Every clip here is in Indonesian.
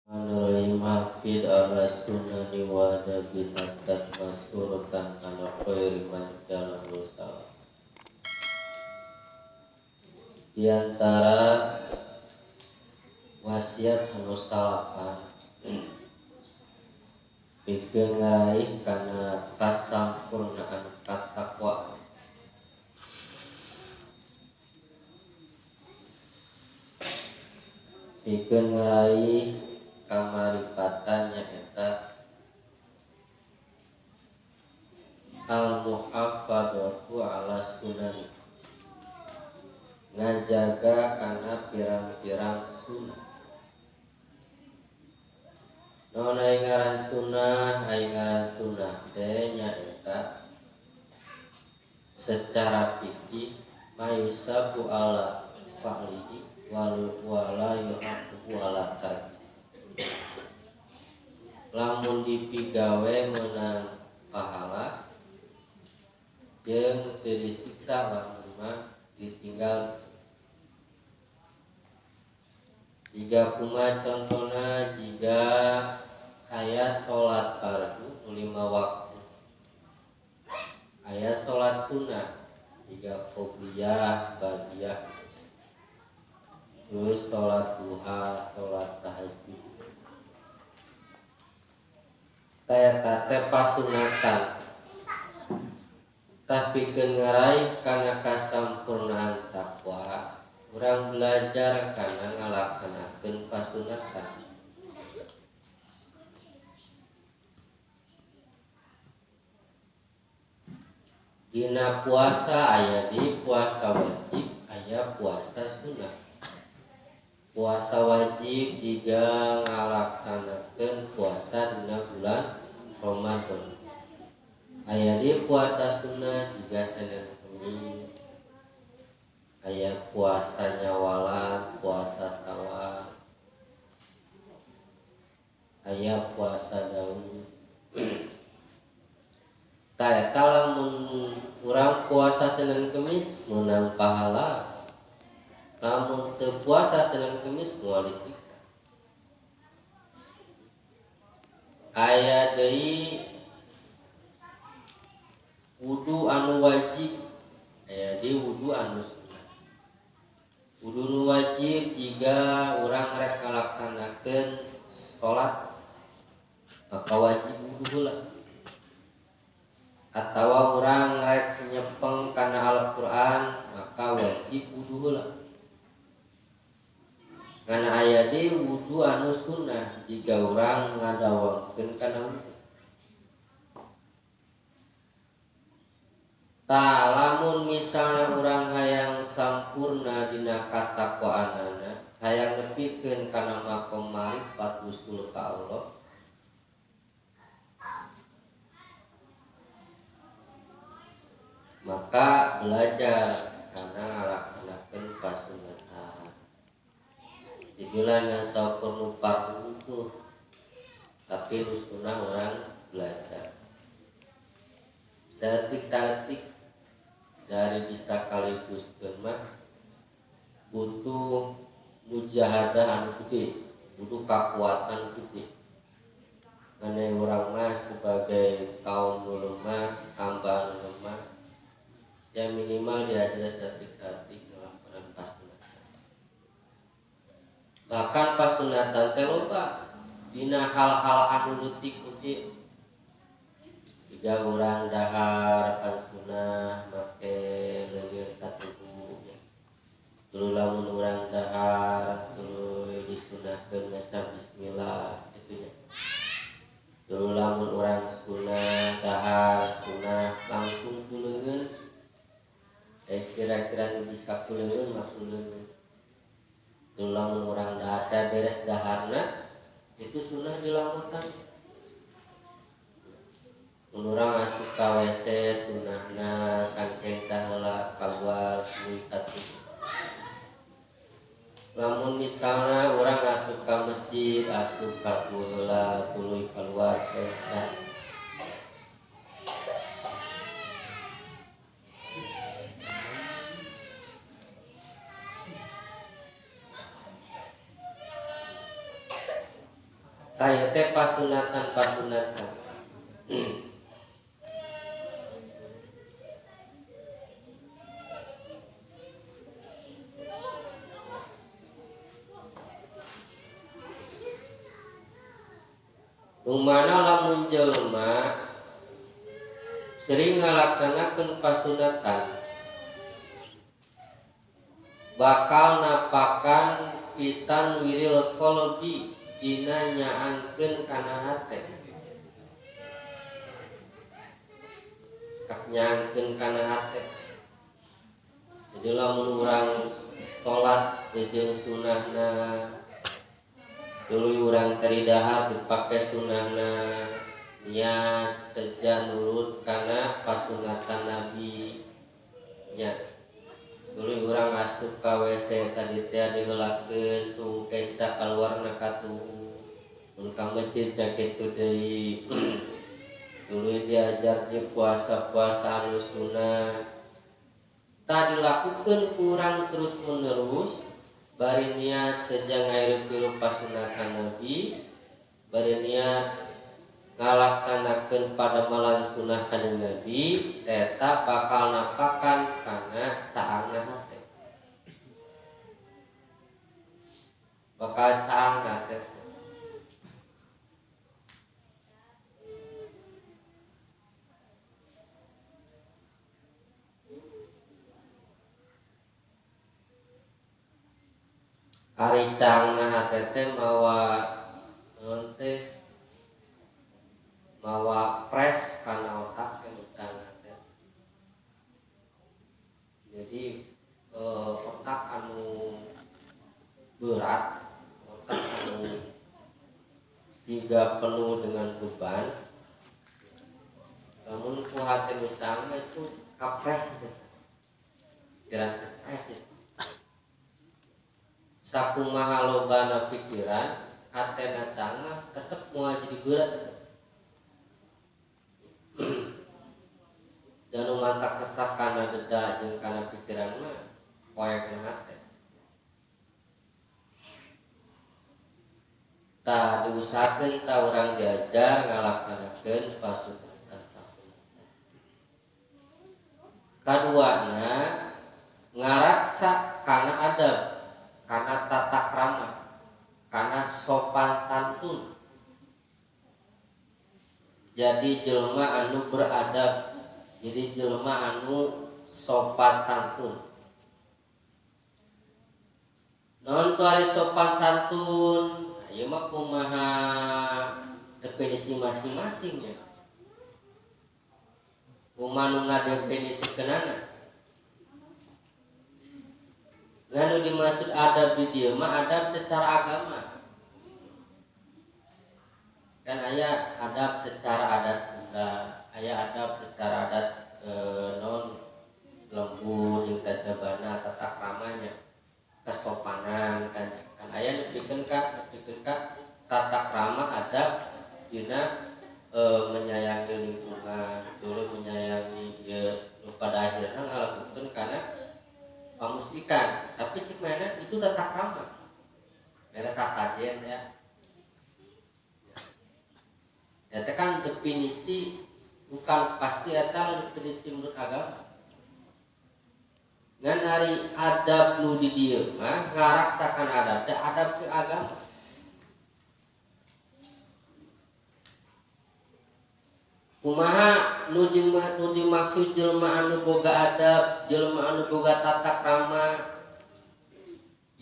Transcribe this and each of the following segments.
Menurut Mahfid al-Sunani wa Nabi Nadat Masuratan ala khairi man dalam salam. Di antara wasiat anu salapan pikeun ngaraih kana kasampurnaan katakwa. Pikeun ngaraih kamaripatan nyaeta al-muhafadzatu ala sunan, ngajaga kana pirang-pirang sunnah. Naon aya ngaran sunnah? Aya ngaran sunnah teh nyaeta secara fikih mayusabu ala fa'lihi wala yu'aqabu ala tarki. Lamun dipigawe meunang pahala jeung teu disiksa lamun mah ditinggal. Jika kumaha contohna, jika aya salat fardu 5 waktu, aya salat sunnah jika qobliyah, ba'diyah, terus salat duha, salat tahajud. Eta teh pasunatan, tapi keun ngaraih kana kasampurnaan takwa, urang belajar kana ngalaksanakeun pasunatan. Dina puasa aya di puasa wajib, aya puasa sunnah. Puasa wajib jika ngalaksanakeun puasa dina bulan Ramadan. Aya di puasa sunnah jika Senin Kamis. Aya puasa nyawalan, puasa sawal. Aya puasa Daud. Tah eta lamun urang puasa Senin Kamis meunang pahala. Lamun teu puasa Senin Kamis moal disiksa. Aya deui wudu anu wajib, aya deui wudu anu sunnah. Wudu nu wajib jika urang rek ngalaksanakeun salat maka wajib wudu heula. Atawa urang rek nyepeng kana Al-Qur'an maka wajib wudu heula. Karena aya di wudu anu sunnah jika urang ngadawangkeun kana wudu. Tah lamun misalna urang hayang sampurna dina katakwaanana, hayang nepikeun kana maqam ma'rifat usul ka Allah, maka belajar kana ngalaksanakeun pasunatan. Jigilah ngasa perlu fardu tapi nu sunnah urang belajar. Saeutik-saeutik dari bisa kaliguskeun mah butuh mujahadah anu gede, butuh kakuatan gede. Mane urang mah sebagai kaum nu lemah, hamba nu lemah, ya minimal diajar saeutik-saeutik ngalakonan pasunatan. Bahkan pasunatan teh loba dina hal-hal anu leutik oge. Jika urang dahar pan sunnah make leungeun ka tubuh. Tuluy lamun urang dahar tuluy disunahkeun maca bismillah kitu nya. Tuluy lamun urang sunnah dahar sunnah langsung kuleungeun. Kira-kira nu bisa kuleungeun mah kuleungeun. Tuluy lamun urang dahar teh beres daharna itu sunnah dilamotan. Urang asup ka WC sunnahna kangkeng saheula kaluar tuluy ka tubuh. Lamun misalna urang asup ka masjid, asup ka heula tuluy kaluar kencan. Taya teh pasunatan. Rumana lamun jelema sering ngalaksanakeun pasunatan bakal napakan pitan wiril qalbi dina nyaangkeun kana hate. Kak nyaangkeun kana hate. Jadi lamun urang salat jeung sunahna tuluy urang teri dahar dipake sunahna nias seja nurut kana pasunatan Nabi nya. Tuluy urang asup ka WC tadi teh diheulakeun suhu kenca kaluarna ka tuhu. Mun ka masjid nya kitu deui. Tuluy diajar di puasa-puasa anu sunah. Tah dilakukeun urang terus menerus bari niat seja ngairup-irup pasunatan Nabi, bari niat ngalaksanakeun padamalan sunah kanjeng Nabi, eta bakal napakan kana caangna hate. Bakal caang hate. Ari caangna hate teh mawa naon teh mawa pres kana otak yang utang teh. Jadi otak anu berat, otak anu jika penuh dengan beban, namun ku hati nu caangna itu kapres gitu. Pikiran kapres itu. Sakumaha lobana pikiran, hatena caangna tetep moal jadi berat tetep. Dan mantak kesak kana dedak jeung kana pikiran mah poekna hate. Tah diusahakeun tah urang diajar ngalaksanakeun pasunatan. Kaduana ngaraksa kana adab, kana tata krama, kana sopan santun. Jadi jelema anu beradab, jadi jelema anu sopan santun. Non tuari sopan santun, ieu mah kumaha definisi masing-masing ya. Kumaha nu ngadefinisikeunana. Nganu dimaksud adab di dieu mah adab secara agama. Kan aya adab secara adat Sunda, aya adab secara adat non lembur jeung sajabana tata kramanya, kesopanan kan aya nepikeun ka tata krama adab dina menyayangi lingkungan, dulu menyayangi ya pada akhirnya ngalakukeun kana pamustikan, tapi cik mana itu tata krama. Beres sasajen ya. Eta kan definisi bukan pasti eta definisi menurut agama. Ngan hari adab nu di dieu mah ngaraksakan adab teh adab ke agama. Kumaha nu dimaksud jelema anu boga adab, jelema anu boga tata krama,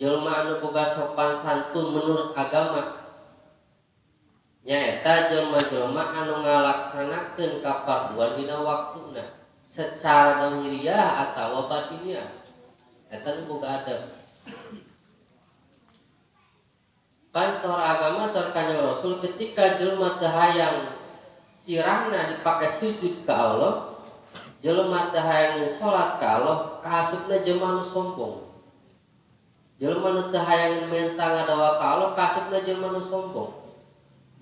jelema anu boga sopan santun menurut agama. Nyaeta jelema-jelema anu ngalaksanakeun kafarduan dina waktuna secara zahiriyah atawa batiniyah. Eta nu boga adab. Pan saur agama saur Kanjeng Rasul ketika jelema teu hayang sirahna dipake sujud ka Allah, jelema teu hayang salat ka Allah, kaasupna jelema nu sombong. Jelema nu teu hayang mentang ngadawa ka Allah, kaasupna jelema nu sombong.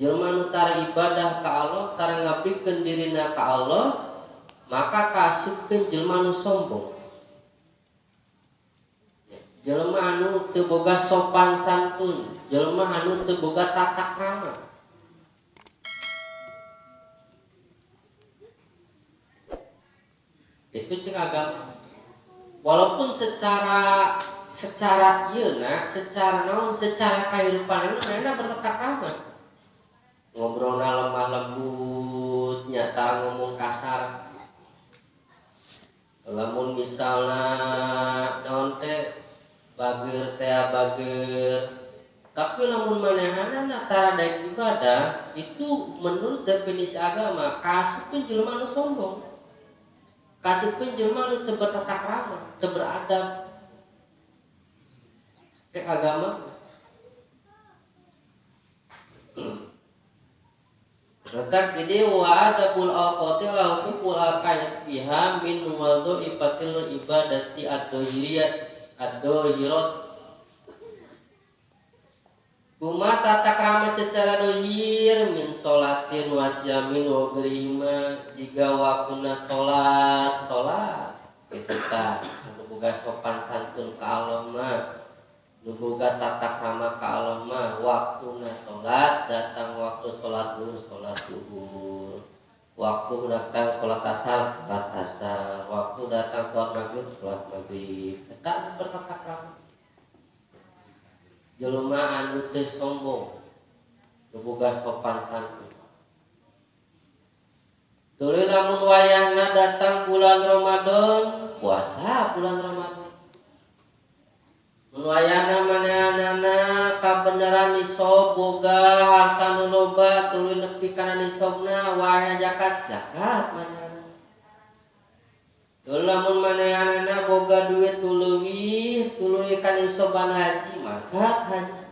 Jelema nu tara ibadah ka Allah, tara ngabdikeun dirina ka Allah, maka kaasupkeun jelema nu sombong. Jelema anu teu boga sopan santun, jelema anu teu boga tata krama. Itu cek agama. Walaupun secara yeuna, secara naon, secara kehidupan mana bertetap ramah. Ngobrolna lemah lembut, nyata ngomong kasar. Lamun misalna naon teh bageur teh bageur. Tapi lamun manehana tara daek ibadah itu menurut definisi agama kasupkeun jelema nu sombong. Kasupkeun jelema nu teu bertata krama, teu beradab. Cek agama. Tetap jadi wa adabul awqati lahu kul aqayat biha min wadhifatil ibadati ad-dohirat. Kuma tata krama secara dohir min sholatin wasyamin wa ghairihima jika wakuna sholat itu tah boga sopan santun ka Allah mah boga tata krama ka Allah mah waktuna sholat datang waktu sholat zuhur waktu datang sholat asar waktu datang sholat maghrib eta bertata krama jelema anu teu sombong boga sopan santun. Tuluy lamun wayahna datang bulan Ramadan puasa bulan Ramadan. Mun wayahna manehanana kabeneran nisab boga harta nu loba tuluy nepi kana nisabna wayah zakat manehana. Tuluy lamun manehanana boga duit tuluy ka nisaban haji mangkat haji.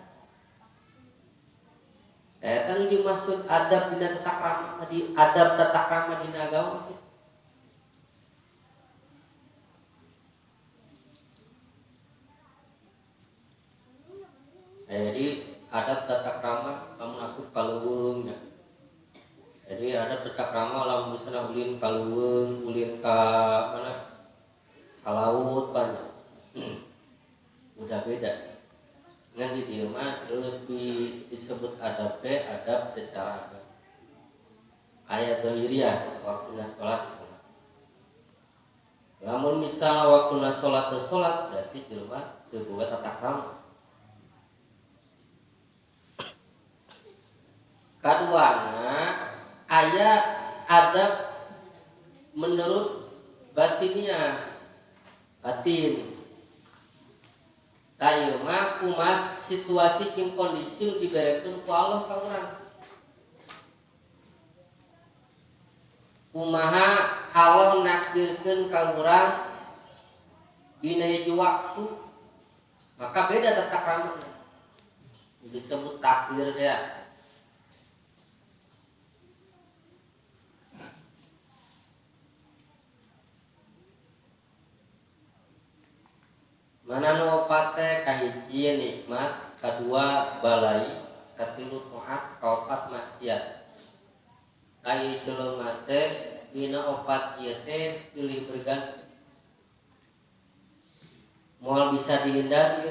Eta nu dimaksud adab dina tata krama di adab tata krama dina agama kitu. Jadi adab tata krama lamun asup ka leuweung. Jadi adab tata krama lamun misalna ulin ka leuweung, ulin ka mana? Ka laut banyak. Udah beda. Ngan di dieu mah lebih disebut adab secara agama. Ayat dohiriyah waktuna sholat. Lamun misal waktuna sholat berarti jelema teu boga tata krama. Kaduana aya adab menurut batin. Tayu mah kumas situasi kim kondisi nu diberekeun ku Allah ka urang. Kumaha Allah nakdirkeun ka urang dina hiji waktu, maka beda tata krama. Disebut takdir dia. Mana nu opat teh kahiji nikmat, kadua balai, katilu taat, kaopat maksiat. Ai jelema teh dina opat ieu teh pilih berganti. Moal bisa dihindari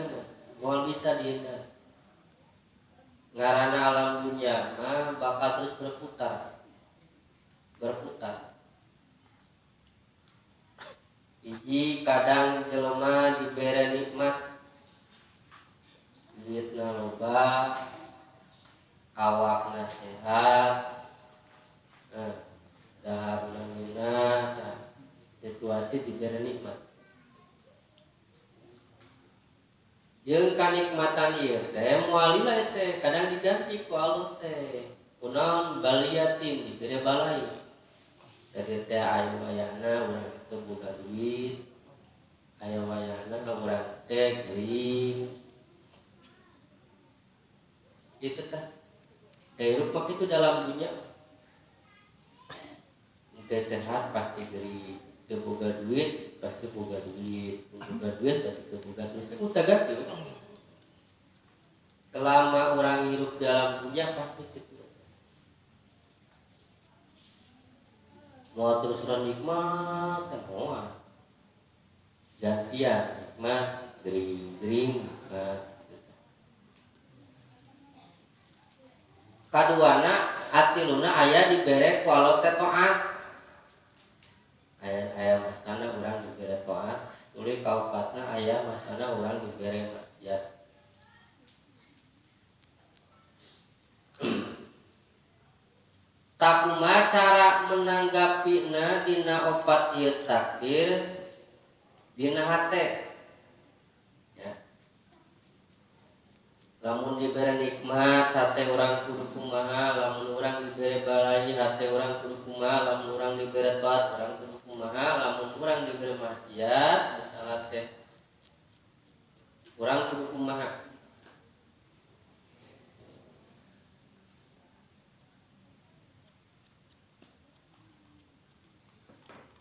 moal bisa dihindari. Ngaranna alam dunya mah bakal terus berputar. Hiji kadang jelema dibere nikmat duitna loba, awakna sehat, daharna minah, situasi dibere nikmat. Jeung kanikmatan ieu teh moal lila teh kadang diganti ku Allah teh. Kunaon baliatin dibere balai. Jadi teh aya wayahna urang teu boga duit, aya wayahna urang teh geuring. Itu tah. Hirup mah kitu dalam dunia. Teu sehat pasti geuring, teu boga duit pasti boga duit, boga duit pasti teu boga duit. Itu ganti. Selama orang hidup dalam dunia pasti kitu. Mau terus nikmat moal gantian nikmat gering nikmat. Kaduana atiluna aya dibere ku Allah teh taat. aya masana urang dibere taat, tuluy kaopatna aya masana urang dibere maksiat. Takuma cara menanggapina dina opat ieu takdir dina hate. Ya. Lamun dibere nikmat hate urang kudu kumaha, lamun urang dibere balai hate urang kudu kumaha, lamun urang dibere taat urang kudu kumaha, lamun urang dibere maksiat misalna teh urang kudu kumaha.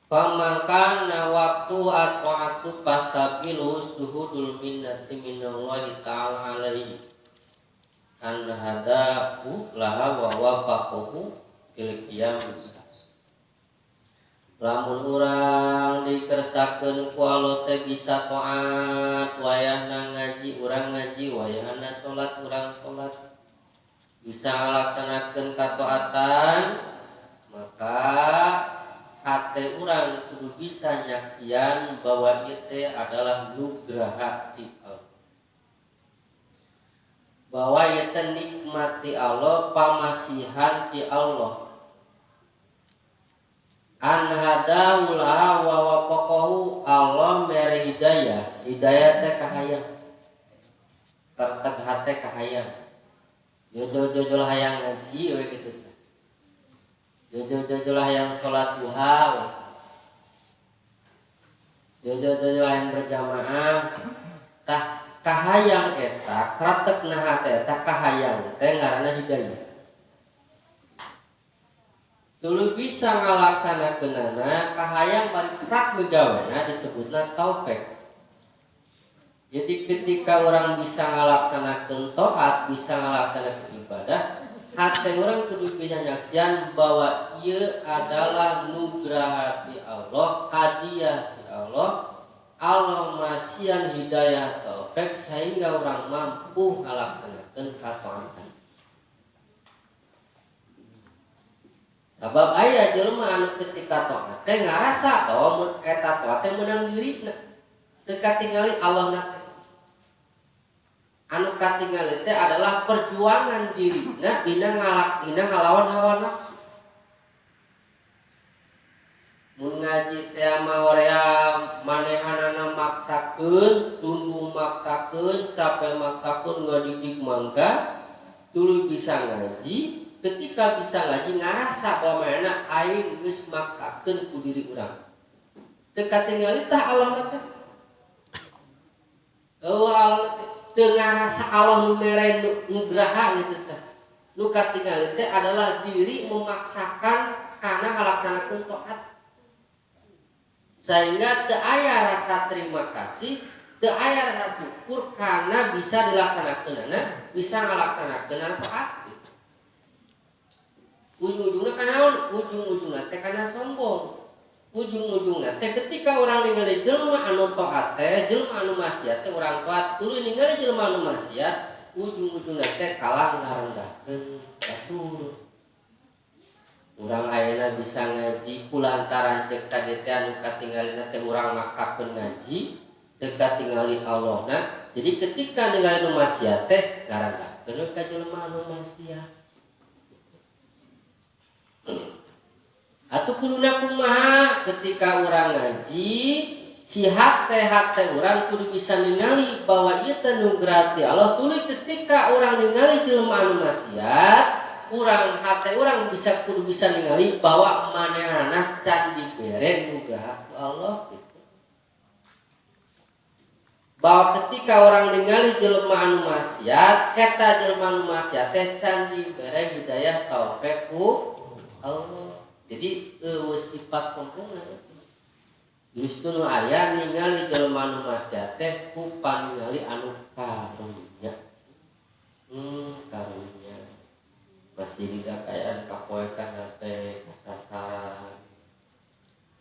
Pamangkana waktu atau pasabilu suhudul minnati minallahi ta'ala alaihi an hadahu laha wa wafaqahu fil qiyam. Lamun urang dikersakakeun ku Allah teh bisa taat, wayahna ngaji urang ngaji, wayahna salat urang salat, bisa ngalaksanakeun kataatan, maka hate urang kudu bisa nyaksian bahwa itu adalah nugraha ti Allah, bahwa itu nikmati Allah, pamasihan ti Allah. An hadahu la wa wafaqahu, Allah mere hidayah, hidayah teh kahayang, kerteg hate kahayang, jojo hayang ngaji we kitu. Jojo hayang sholat duha, jojo hayang berjamaah, tah kahayang eta, kratekna hate eta kahayang teh ngaranna hidayah. Tuluy bisa ngalaksanakeunana kahayang bari prak begawana disebutna taufik. Jadi ketika orang bisa ngalaksanakeun taat, bisa ngalaksanakeun ibadah, hati orang kudu bisa nyaksian bahwa ia adalah nugraha ti Allah, hadiah ti Allah, Allah masihan hidayah taufik sehingga orang mampu ngalaksanakeun kataatan. Sabab aya jelema anu ketika taat teh ngarasa bahwa mun eta taat teh meunang dirina, teu katingali Allah na teh. Anu katingali teh adalah perjuangan dirina dina ngalawan hawa nafsu. Mun ngaji teh mah horea manehanana maksakeun, tunggu maksakeun, capek maksakeun ngadidik mangga, tuluy bisa ngaji. Ketika bisa ngaji ngarasa bahwa mana aing geus maksakeun ku diri urang. Teu katingali tah Allah na teh. Allah teh teu ngarasa Allah nu mere nugraha gitu teh. Nu katingali teh adalah diri memaksakan kana ngalaksanakeun taat. Sehingga teu aya rasa terima kasih, teu aya rasa syukur karena bisa dilaksanakeunana, bisa ngalaksanakeunana taat. Ujung-ujungna kana ujung-ujungna teh kana sombong. Ujung-ujungna teh ketika orang ningali jelema anu taat teh, jelema anu maksiat teh urang taat, tuluy ningali jelema anu maksiat, ujung-ujungna teh kalah ngarendahkeun batur. Urang ayeuna bisa ngaji kulantaran cek tadi teh anu katinggalina teh urang maksakeun ngaji, teu katingali Allahna. Jadi ketika ningali anu maksiat teh ngarendahkeun ka jelema anu maksiat. Atuh kuduna kumaha ketika urang ngaji, si hate urang kudu bisa ningali bahwa ieu teh nugrah ti Allah. Tuluy ketika urang ningali jelema anu maksiat, urang hate urang kudu bisa ningali bahwa manehna can dibere nugrah Allah gitu. Bahwa ketika orang ningali jelema anu maksiat, eta jelema anu maksiat teh can dibere hidayah taufik ku Allah. Jadi sifat sempurna. Justru nu aya ningali jelema anu maksiat teh ku paningali anu karunya. Karunya. Masih didakayaan kapoekan teh kasasaran.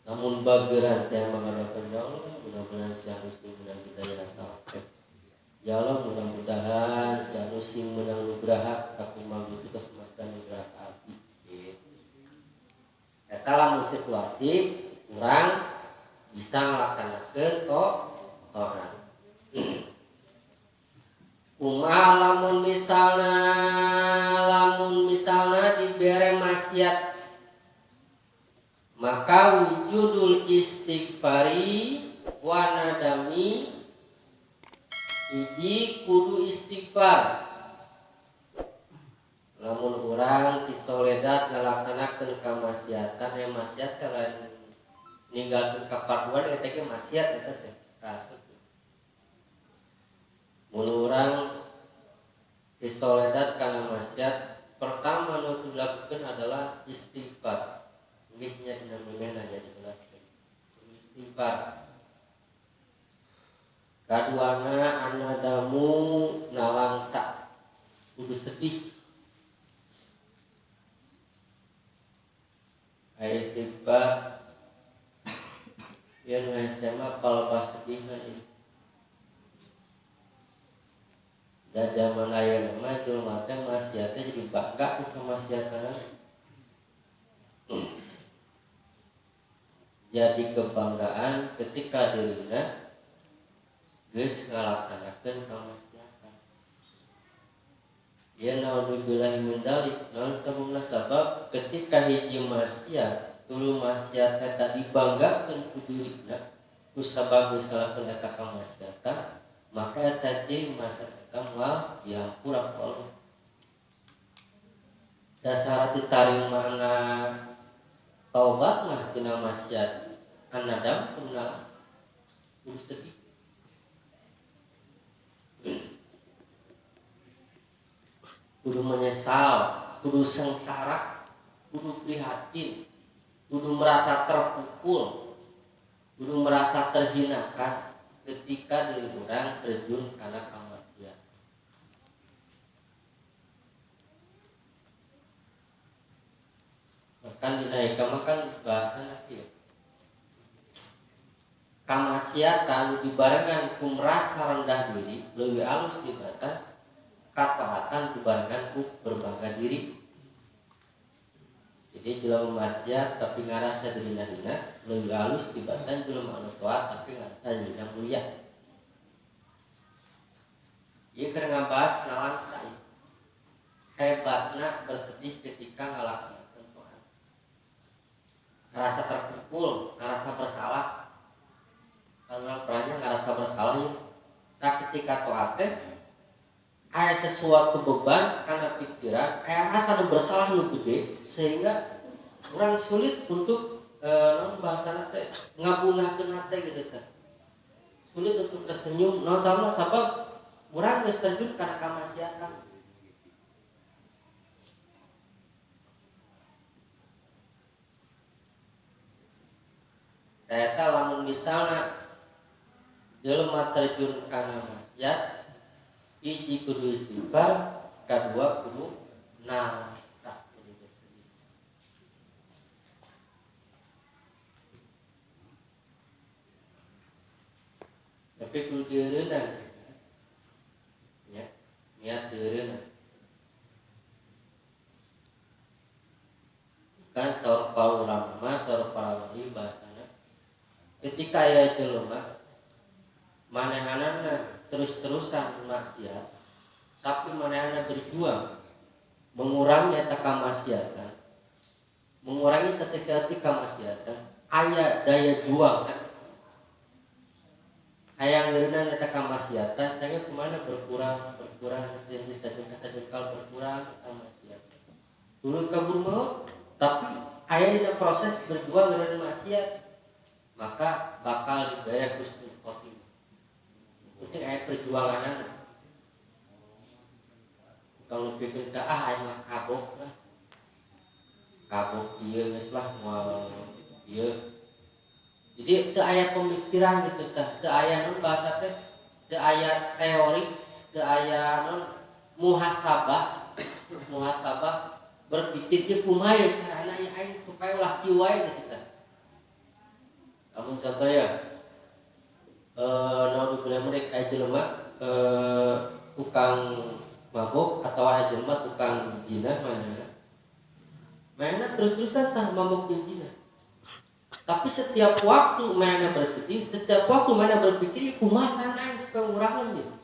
Namun bageran teh mangadakeun ya Allah, mudah-mudahan sia sing menang hidayah taufik. Ya Allah, mudah-mudahan sia sing menang nugraha sakumaha Gusti ka semesta nugraha abdi. Eta lamun situasi urang bisa melaksanakan to'at. Kumaha lamun misalna dibere maksiat, maka wujudul istighfari wa nadami, hiji kudu istighfar. Lamun urang ti soledat ngalaksanakeun kamaksiatan, maksiat teh lain ninggalkeun kaparduan eta ge maksiat eta teh raseuh. Mun urang ti soledat kana maksiat, pertama nu dilakukeun adalah istighfar. Geus nya dina mimena nya dijelaskeun. Istighfar. Kaduana anadamu nalangsa, kudu sedih. Aya istighfar yen we sama kalau pas sedih ini. Dan zaman ayeuna mah jelema teh maksiatna jadi bangga ku kamaksiatan. Jadi kebanggaan ketika dirina geus ngalaksanakeun kamaksiatan. Ya naudzubillahi min dzalik, naon sababna sabab ketika hiji maksiat, tuluy maksiat eta dibanggakeun ku dirina, ku sabab geus ngalakukeun eta kamaksiatan, maka eta jeung maksiat eta moal diampura ku Allah. Dasar ditarimana taubat mah tina maksiat, anadam kunaon kudu sedih. Kudu menyesal, kudu sengsara, kudu prihatin, kudu merasa terpukul, kudu merasa terhinakan ketika diri orang terjun karena kamaksiat. Bahkan dinaikkan kan bahasa lagi ya. Kamaksiatan dibarengan ku merasa rendah diri lebih halus tibatan kataatan dibarengan ku berbangga diri. Jadi jelema maksiat tapi ngarasa diri hina lebih halus tibatan jelema anu taat tapi ngarasa diri mulia. Ieu keur ngabahas naon tadi. Hebatna bersedih ketika ngalaksanakeun taat. Ngarasa terpukul, ngarasa bersalah. Karena perannya ngerasa bersalah ya. Nah ketika taat teh aya sesuatu beban karena pikiran, aya rasa nu bersalah nu gede sehingga orang sulit untuk bahasana teh ngabungahkeun hate gitu teh. Sulit untuk tersenyum, naon sababna sabab urang geus terjun kana kamaksiatan. Eta lamun misalna jelema terjun kana maksiat, hiji kudu istighfar, kadua kudu nalangsa, kudu bersedih. Tapi kudu dieureunan ya, niat dieureunan. Kan saur para ulama, saur para wali bahasana ketika aya jelema manehanana terus-terusan maksiat, tapi manehna berjuang mengurangi eta kamaksiatan, mengurangi sati-sati kamaksiatan, aya daya juang kan, hayang ngeureunana eta kamaksiatan, saya kemana berkurang jadi sajengkal berkurang kamaksiatan. Turun kabur mau, tapi aya dina proses berjuang ngeureun maksiat, maka bakal dibere husnul khotimah. Penting aya perjuangan. Kalau pikir aya mah kabok lah. Kabok ieu geus lah moal ieu. Jadi teu aya pemikiran gitu teh, teu aya naon bahasa teh, teu aya teori, teu aya naon muhasabah. Muhasabah berpikir ieu kumaha ya carana ieu aing supaya ulah kieu wae gitu teh. Amun contoh ya naon dipilih mereka aya jelema tukang mabok atau aya jelema tukang zina manehna terus-terusan tah mabok jeung zina. Tapi setiap waktu mana bersedih, setiap waktu mana berpikir kumaha carana supaya ngurangan gitu.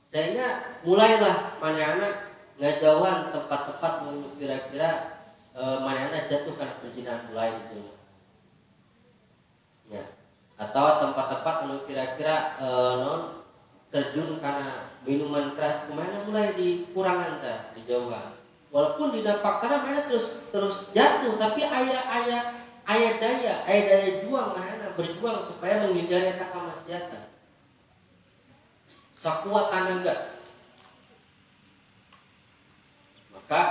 Sehingga mulailah mana ngajauhan tempat-tempat kira-kira mana jatuh karena perzinahan mulai gitu. Ya. Atau tempat-tempat anu kira-kira non terjun karena minuman keras kemana mulai dikurangan tah, dijauhan. Walaupun didampak karena mana terus jatuh, tapi ayah daya juang mana berjuang supaya menghindari eta kamaksiatan. Sakuat tenaga. Maka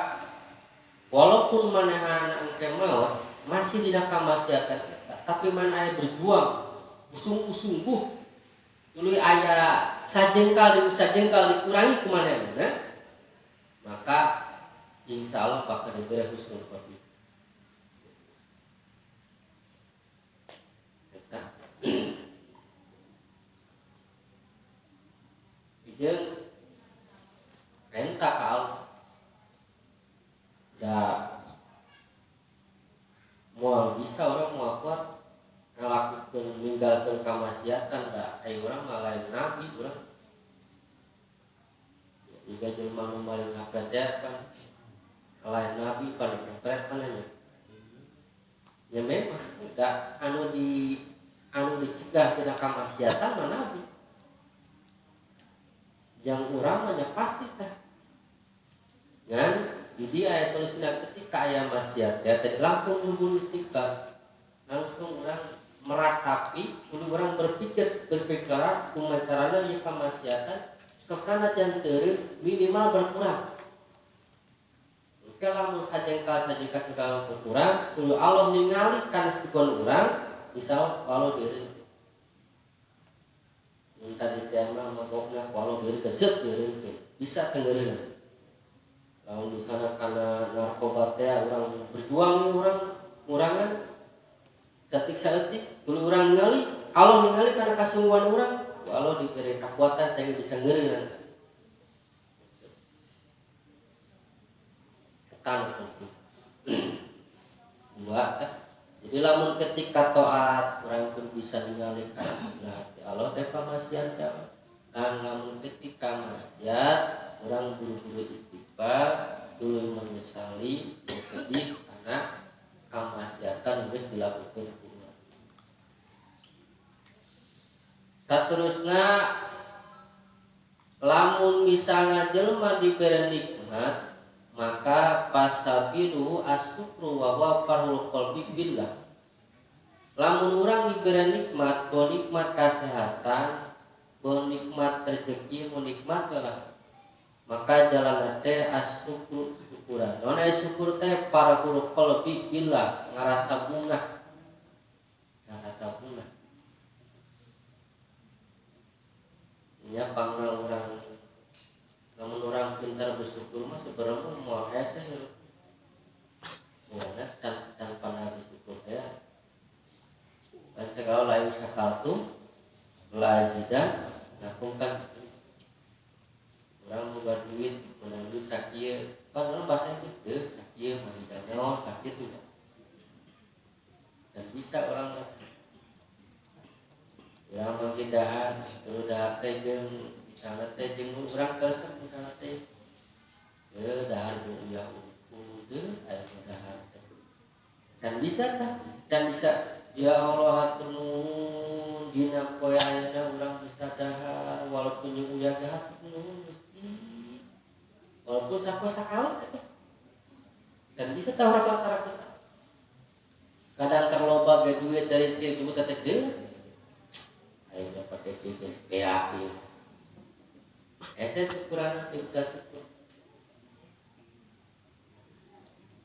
walaupun mana anak mau masih di kamaksiatan kita, tapi mana ayah berjuang sungguh-sungguh dulu ayah sajengkal dikurangi kemana-mana, maka insya Allah bakal diberi husnul khotimah. Jeung renta kal da moal bisa orang moal kuat ngelakukan meninggalkan kamaksiatan da ai urang mah lain nabi urang jika jelema nu balik ngapret kan lain nabi paling ngapret pananya ya memang da anu dicegah tina kamaksiatan mah nabi yang urang mah pasti tah ngan jadi aya solusina ketika aya maksiat ya tadi langsung nuhun istighfar langsung urang meratapi kudu urang berpikir keras kumaha carana ieu kamaksiatan sosana janteun minimal berkurang. Oke lamun sajengkal segala berkurang kudu Allah ningali kana sikuan urang misal kalau diri minta ditema mabokna kalau diri kesep diri bisa tengeureunan. Lamun misalnya karena narkoba teh urang berjuang urang ngurangan satik saeutik kudu urang ningali Allah ningali karena kasungguhan urang Allah diberi kekuatan sehingga bisa ngeureun ketan dua jadi lamun ketika taat urang pun bisa ningali karena hati Allah teh pamaksiat dan lamun ketika maksiat urang buru-buru istighfar dulu menyesali sedih karena kamaksiatan geus dilakukeun urang. Saterusna lamun misalnya jelema diberi nikmat maka pasabilu asyukru wa wafarul qalbi billah. Lamun urang diberi nikmat, bo nikmat kesehatan, bo nikmat rezeki, bo nikmat lah. Maka jalan teh asyukru syukuran. Non syukur teh parahul qalbi billah, ngarasa bunga. Ngarasa bunga. Nya pangna urang namun orang pintar bersyukur mah sebenarnya mau ese banget tanpa bersyukur ya dan segala lain syakartu lazidan lakukan orang buat duit melalui sakieu kan orang bahasa itu sakieu mah jangan sakit tuh dan bisa orang mengindahan terus dah teh jeung misalnya teh jeung urang keuseup misalnya teh dahar uyah teu aya dahar dan bisa tah dan bisa ya Allah hatur nuhun dina poe ayeuna urang bisa dahar walaupun jeung uyah ge hatur nuhun Gusti walaupun sakala dan bisa tah urang antara kita kadang terloba ge duit dari segi duit teh gede ayeuna pake kieu geus keyakin ese syukuran bisa syukur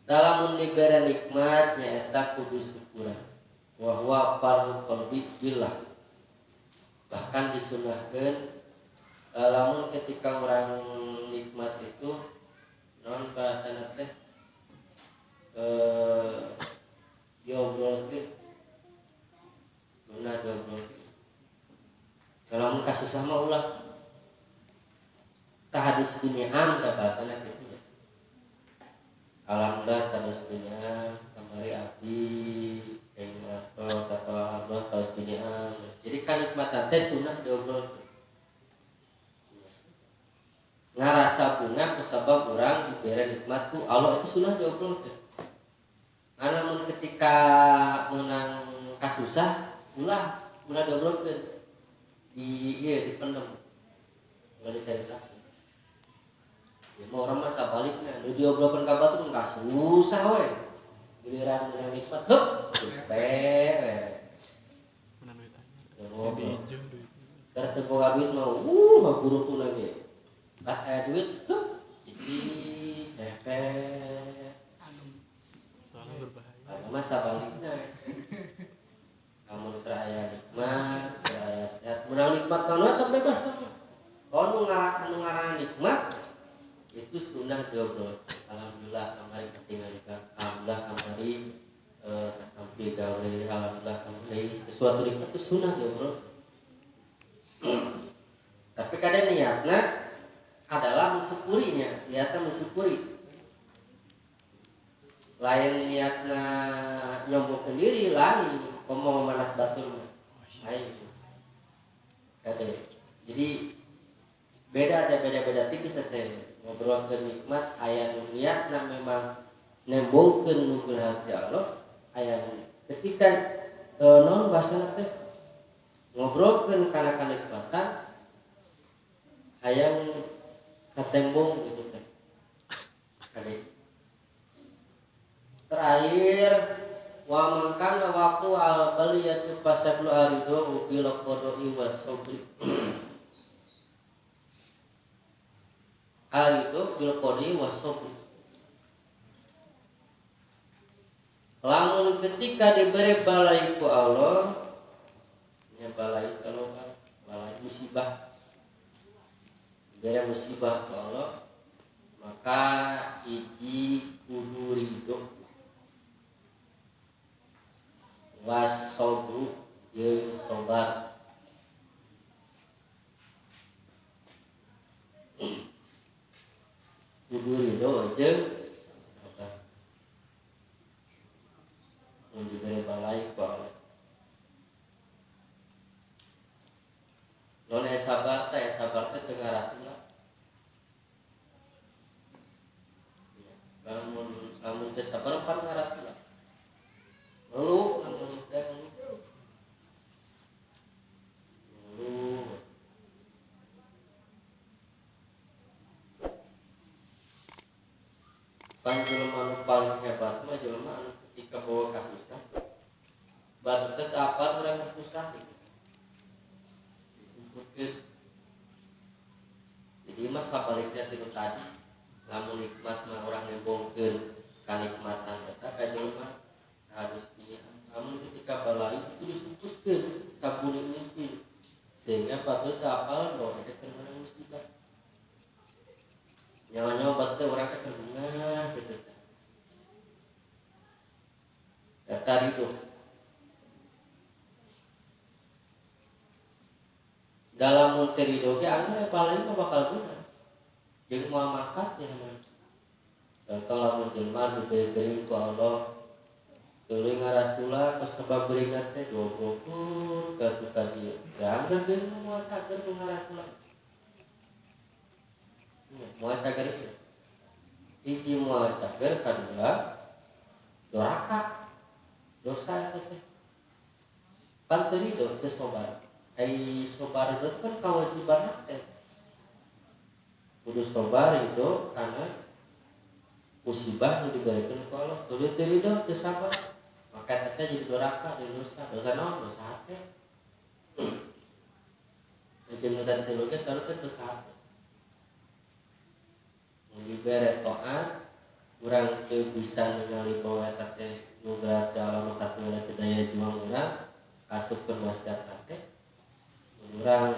dalam diberi nikmat nyaeta kudu syukuran wa huwa farul qalbi billah bahkan disunahkeun lamun ketika orang nikmat itu non bahasana teh diobrol teh sunah diobrol lamun kasusah mah ulah tahadis biniam da bahasana kitu alhamdulillah tahadis biniam kamari abdi kayak teh sunah diobrolkeun. Ngarasa bunga kusabab urang dibere nikmat ku Allah itu sunah diobrolkeun. Namun ketika menang kasusah ulah diobrolkeun dipendem ulah diceritakeun. Ya mau orang mah sabalikna nu diobrolkeun ka batur ka susah we. Giliran menang nikmat heup beres. Karena terbawa duit mau, guru tuh lagi. Pas ada duit, jadi hepet. Soalnya berbahaya. Ada masa baliknya. Kamu teraya nikmat, teraya sehat. Menang nikmat kalau itu bebas tuh. Kalau ngarang nikmat, itu sunnah diobrol. Alhamdulillah kemarin ketinggalan. Alhamdulillah kemarin tampil gawe. Alhamdulillah kemarin sesuatu nikmat itu sunnah diobrol. Tapi kadang niatnya adalah mensyukurinya, niatnya mensyukuri. Lain niatnya nyombongkan diri, lain ngomong manas batur, lain. Kadang. Jadi beda tipis teh ngobrolkeun nikmat aya nu niatna memang nembongkeun nukeun hati Allah, aya ketika non bahasana teh ngobrolkeun kana kanikmatan hayang katembong gitu kan. Kade. Terakhir wa mangkana waktu al baliyatu pasablu arido bil qada'i was sabri. Arido bil qada'i was sabri. Lamun ketika diberi balai ku Allah, nya balai kalau balai musibah. Diberi musibah ke Allah, maka hiji kudu ridho was sabru jeung sabar. Kudu ridho jeung sabar. Mun diberi balai ku Allah. Non sabar teh teu ngarasna. Lamun teu sabar pan ngarasna. Lalu lamun teu pan jelema nu paling hebat mah jelema anu ketika bawa kasusah. Batur teh apa urang kasusah gitu. Jadi mas kabaliknya itu tadi lamun nikmat mah orang nembongkeun kanikmatan eta ka jelema harus ini. Namun ketika balai itu disebutkeun sabuni mungkin sehingga patut apal bahwa ada terkena musibah. Nyawa-nyawa batu orang keterbunga gitu kan. Eta itu dalam munteri doge anggar paling bakal guna jeung moal makat ya mah. Kalau menjelma diberi gering ku Allah tuluy ngarasula geus sebab beringat teh goblok ka dieu. Ya anggar deui moal cager ku ngarasula. Moal cager itu. Hiji moal cager kadua doraka. Dosa eta teh. Pan teu ridho geus sobar. Ai sobar itu kan kewajiban teh. Kudu sobar itu karena musibah yang diberikan ku Allah. Kudu teu ridho teu sabar. Maka teh jadi doraka dan dosa. Dosa naon? Dosa hate. Jeung dan teu ge sareng dosa hate. Mun dibere taat, urang teu bisa ningali bahwa eta teh nu berarti Allah nu katunggal teu daya juang urang kasupkeun wasiat hate. Urang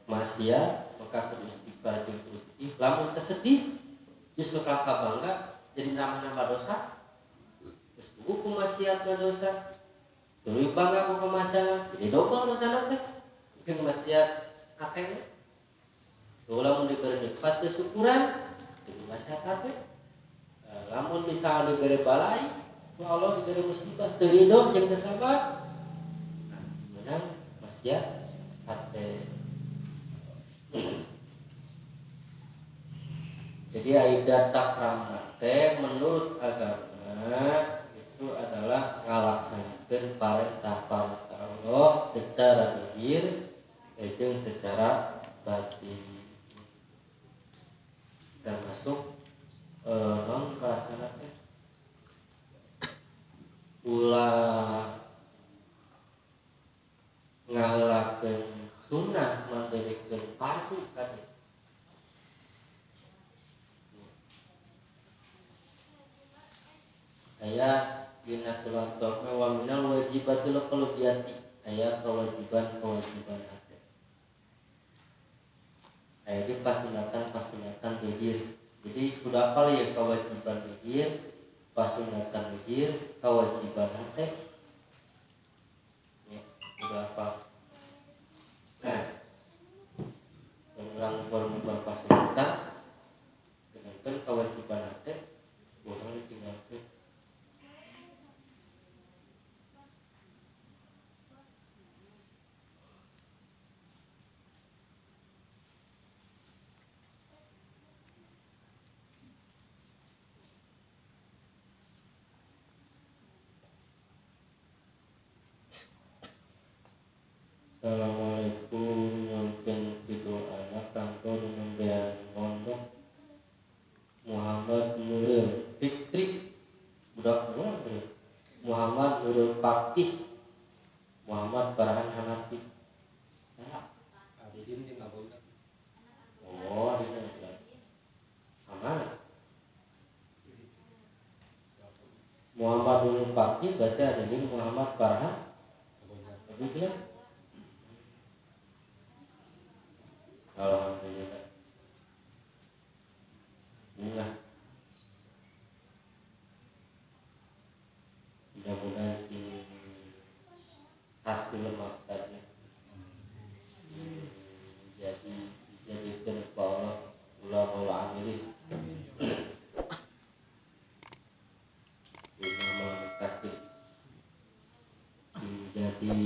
maksiat maka kudu istighfar jeung sedih. Lamun kesedih justru kelaka bangga jadi nambah dosa. Geus ku maksiat dosa. Tuluy bangga ku maksiat jadi double dosana teh. Jeung maksiat akeh. Lamun diberi nikmat teu syukuran jadi maksiat akeh. Lamun misalnya diberi balai ku Allah diberi musibah teu ridho jeung teu sabar. Menang manusia hati. Jadi aidat takrama menurut agama itu adalah ngalaksanakeun parentah-parentah Allah secara zahir jeung secara batin, termasuk non perasaan teh ulah ngaheulakeun sunnah mandirikeun fardu kan. Aya dina surat Toha wa minal wajibatil qalbiyati, aya kewajiban hati. Aya di pasunatan zahir. Jadi kudu apal ya kewajiban zahir, pasunatan zahir, kewajiban hati. Ya, kudu apal. Orang berpasunatan dengan kewajiban hati, boleh ditinggalkan. Assalamualaikum, mungkin video anak kantor membayar pondok Muhammad Nurul Fikri, budak Muhammad Nurul Fakih, Muhammad Farhan Hanafi. Oh, ini aman. Muhammad Nurul Fakih berarti ada ini Muhammad Farhan. Begitu ya? Alhamdulillah. Mudah-mudahan si hasil maksudnya jadi Allah ulama amilin ini menjadi